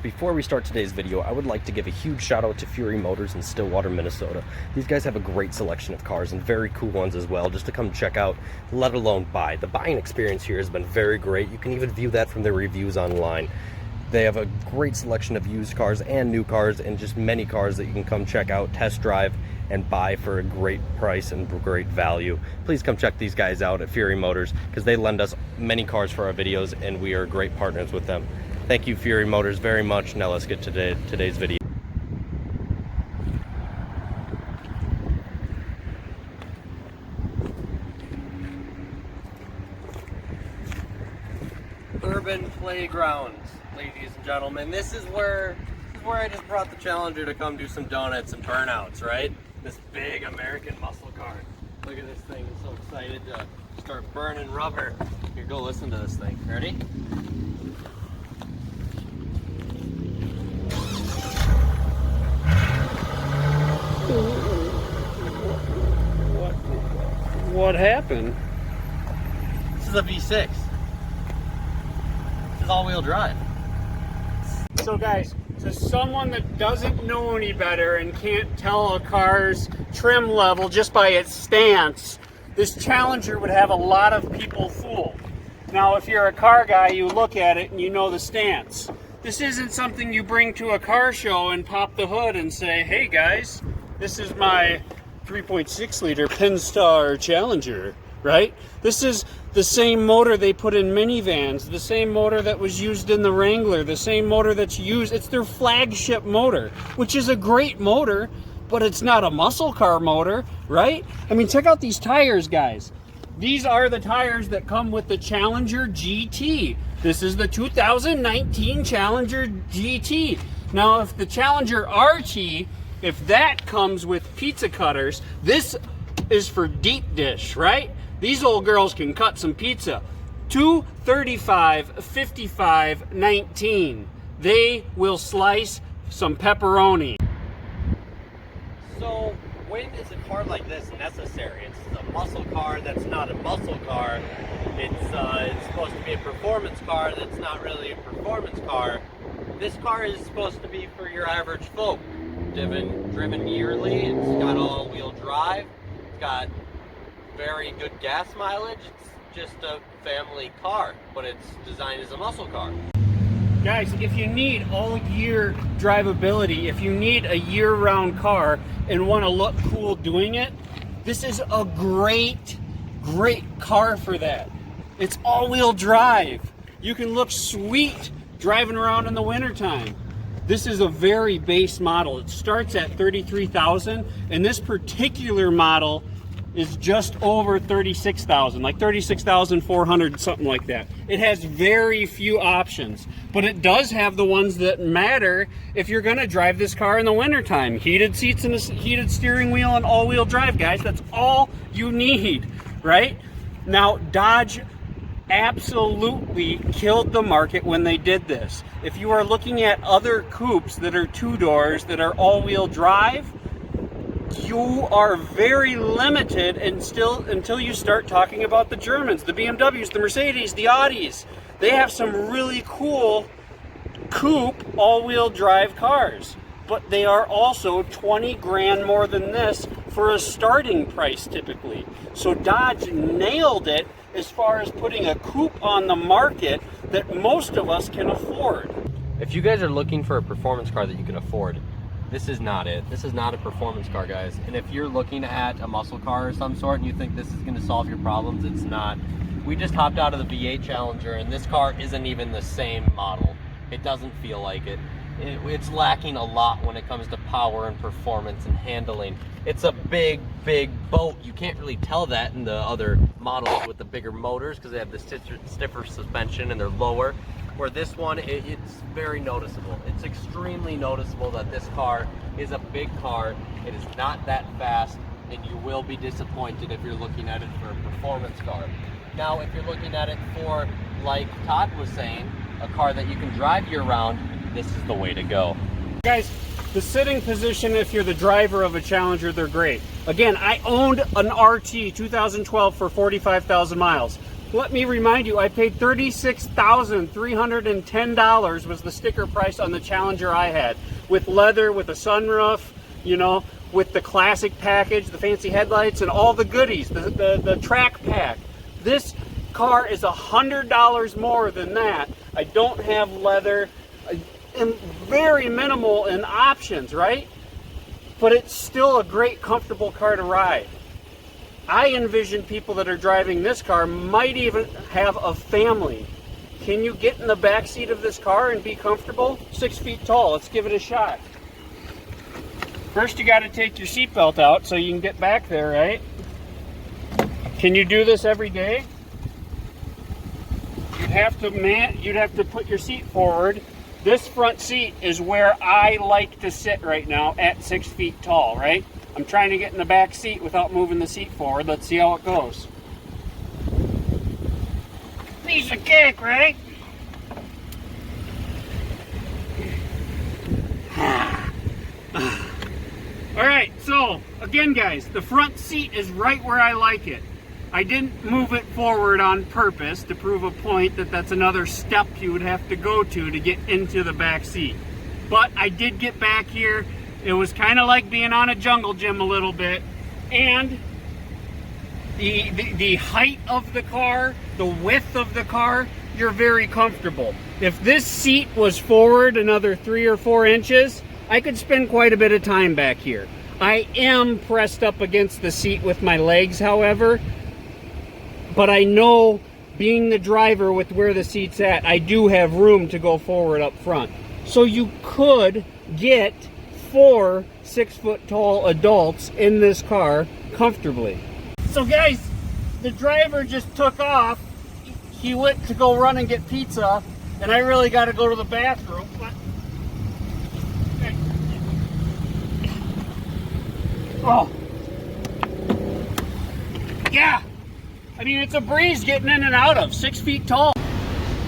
before we start today's video, I would like to give a huge shout out to Fury Motors in Stillwater, Minnesota. These guys have a great selection of cars and very cool ones as well, just to come check out, let alone buy. The buying experience here has been very great. You can even view that from their reviews online. They have a great selection of used cars and new cars, and just many cars that you can come check out, test drive, and buy for a great price and great value. Please come check these guys out at Fury Motors, because they lend us many cars for our videos and we are great partners with them. Thank you, Fury Motors, very much. Now let's get to today's video. Urban Playgrounds, ladies and gentlemen. This is where I just brought the Challenger to come do some donuts and burnouts, right? This big American muscle car. Look at this thing. I'm so excited to start burning rubber. Here, go listen to this thing. Ready? What happened? This is a V6. This is all-wheel drive. So guys, to someone that doesn't know any better and can't tell a car's trim level just by its stance, this Challenger would have a lot of people fooled. Now, if you're a car guy, you look at it and you know the stance. This isn't something you bring to a car show and pop the hood and say, hey guys, this is my 3.6 liter Pennstar Challenger, right? This is the same motor they put in minivans, the same motor that was used in the Wrangler, the same motor that's used. It's their flagship motor, which is a great motor, but it's not a muscle car motor, right? I mean, check out these tires, guys. These are the tires that come with the Challenger GT. This is the 2019 Challenger GT. Now, if the Challenger RT, if that comes with pizza cutters, this is for deep dish, right? These old girls can cut some pizza. 235, 55, 19. They will slice some pepperoni. So when is a car like this necessary? It's a muscle car that's not a muscle car. It's supposed to be a performance car that's not really a performance car. This car is supposed to be for your average folk. Driven yearly, it's got all-wheel drive, it's got very good gas mileage. It's just a family car, but it's designed as a muscle car. Guys, if you need all-year drivability, if you need a year-round car and want to look cool doing it, this is a great car for that. It's all-wheel drive. You can look sweet driving around in the wintertime. This is a very base model. It starts at $33,000, and this particular model is just over $36,000, like $36,400, something like that. It has very few options, but it does have the ones that matter if you're gonna drive this car in the wintertime. Heated seats and a heated steering wheel and all-wheel drive, guys. That's all you need, right? Now, Dodge absolutely killed the market when they did this. If you are looking at other coupes that are two doors, that are all-wheel drive, you are very limited until you start talking about the Germans, the BMWs, the Mercedes, the Audis. They have some really cool coupe all-wheel drive cars, but they are also 20 grand more than this for a starting price typically. So Dodge nailed it as far as putting a coupe on the market that most of us can afford. If you guys are looking for a performance car that you can afford, this is not it. This is not a performance car, guys. And if you're looking at a muscle car of some sort and you think this is going to solve your problems, it's not. We just hopped out of the V8 Challenger, and this car isn't even the same model. It doesn't feel like it. It's lacking a lot when it comes to power and performance and handling. It's a big boat. You can't really tell that in the other models with the bigger motors because they have the stiffer suspension and they're lower. Where this one, it's very noticeable. It's extremely noticeable that this car is a big car. It is not that fast, and you will be disappointed if you're looking at it for a performance car. Now, if you're looking at it for, like Todd was saying, a car that you can drive year-round, this is the way to go. Guys, the sitting position, if you're the driver of a Challenger, they're great. Again, I owned an RT 2012 for 45,000 miles. let me remind you, I paid $36,310 was the sticker price on the Challenger I had. With leather, with a sunroof, you know, with the classic package, the fancy headlights, and all the goodies, the track pack. This car is $100 more than that. I don't have leather, and very minimal in options, right? But it's still a great, comfortable car to ride. I envision people that are driving this car might even have a family. Can you get in the back seat of this car and be comfortable? 6 feet tall. Let's give it a shot. First, you got to take your seatbelt out so you can get back there, right? Can you do this every day? You'd have to put your seat forward. This front seat is where I like to sit right now at 6 feet tall, right? I'm trying to get in the back seat without moving the seat forward. Let's see how it goes. Piece of cake, right? All right, so again, guys, the front seat is right where I like it. I didn't move it forward on purpose to prove a point that that's another step you would have to go to get into the back seat. But I did get back here. It was kind of like being on a jungle gym a little bit. And the height of the car, the width of the car, you're very comfortable. If this seat was forward another 3 or 4 inches, I could spend quite a bit of time back here. I am pressed up against the seat with my legs, however. But I know, being the driver with where the seat's at, I do have room to go forward up front. So you could get 4 6-foot-tall adults in this car comfortably. So guys, the driver just took off. He went to go run and get pizza, and I really got to go to the bathroom. Oh. Yeah. I mean, it's a breeze getting in and out of, 6 feet tall.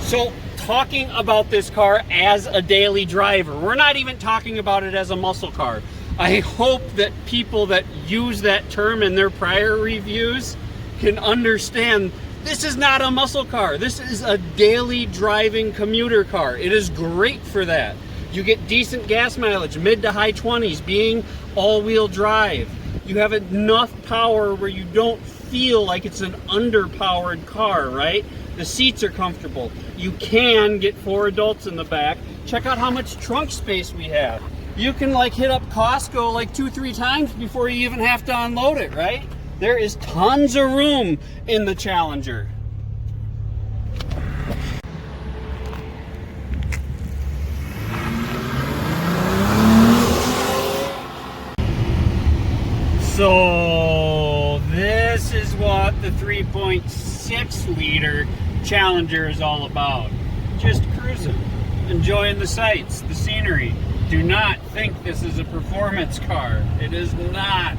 So, talking about this car as a daily driver, we're not even talking about it as a muscle car. I hope that people that use that term in their prior reviews can understand this is not a muscle car. This is a daily driving commuter car. It is great for that. You get decent gas mileage, mid to high 20s, being all-wheel drive. You have enough power where you don't feel like it's an underpowered car, right? The seats are comfortable. You can get 4 adults in the back. Check out how much trunk space we have. You can like hit up Costco like 2-3 times before you even have to unload it, right? There is tons of room in the Challenger. So this is what the 3.6 liter Challenger is all about. Just cruising, enjoying the sights, the scenery. Do not think this is a performance car. It is not.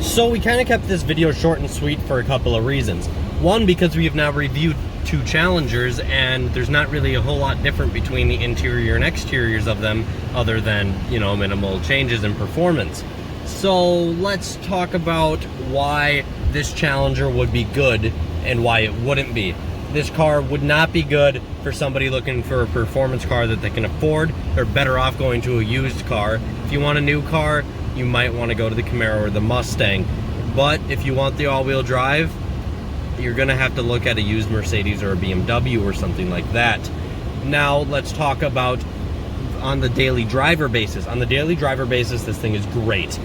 So we kind of kept this video short and sweet for a couple of reasons. One, because we have now reviewed 2 Challengers and there's not really a whole lot different between the interior and exteriors of them other than, you know, minimal changes in performance. So let's talk about why this Challenger would be good and why it wouldn't be. This car would not be good for somebody looking for a performance car that they can afford. They're better off going to a used car. If you want a new car, you might want to go to the Camaro or the Mustang. But if you want the all-wheel drive, you're gonna have to look at a used Mercedes or a BMW or something like that. Now let's talk about on the daily driver basis. On the daily driver basis, this thing is great.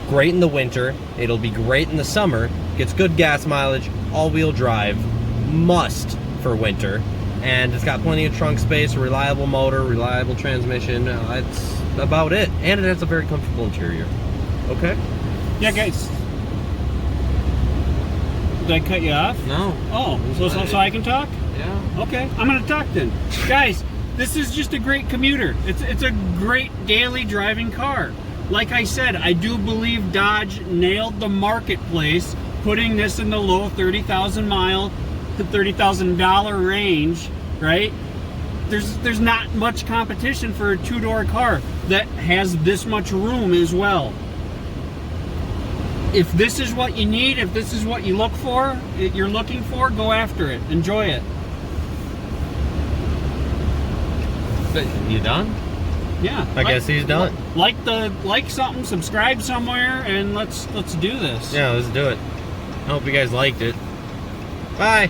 Great in the winter, it'll be great in the summer, gets good gas mileage, all-wheel drive, must for winter, and it's got plenty of trunk space, a reliable motor, reliable transmission. That's about it, and it has a very comfortable interior. Okay? Yeah, guys. Did I cut you off? No. Oh, so I can talk? Yeah. Okay, I'm gonna talk then. Guys, this is just a great commuter. It's a great daily driving car. like I said, I do believe Dodge nailed the marketplace, putting this in the low 30,000 mile to $30,000 range, right? There's not much competition for a two-door car that has this much room as well. If this is what you need, if this is what you look for, you're looking for, go after it. Enjoy it. You done? Yeah. I guess he's done. Like something, subscribe somewhere, and let's do this. Yeah, let's do it. I hope you guys liked it. Bye.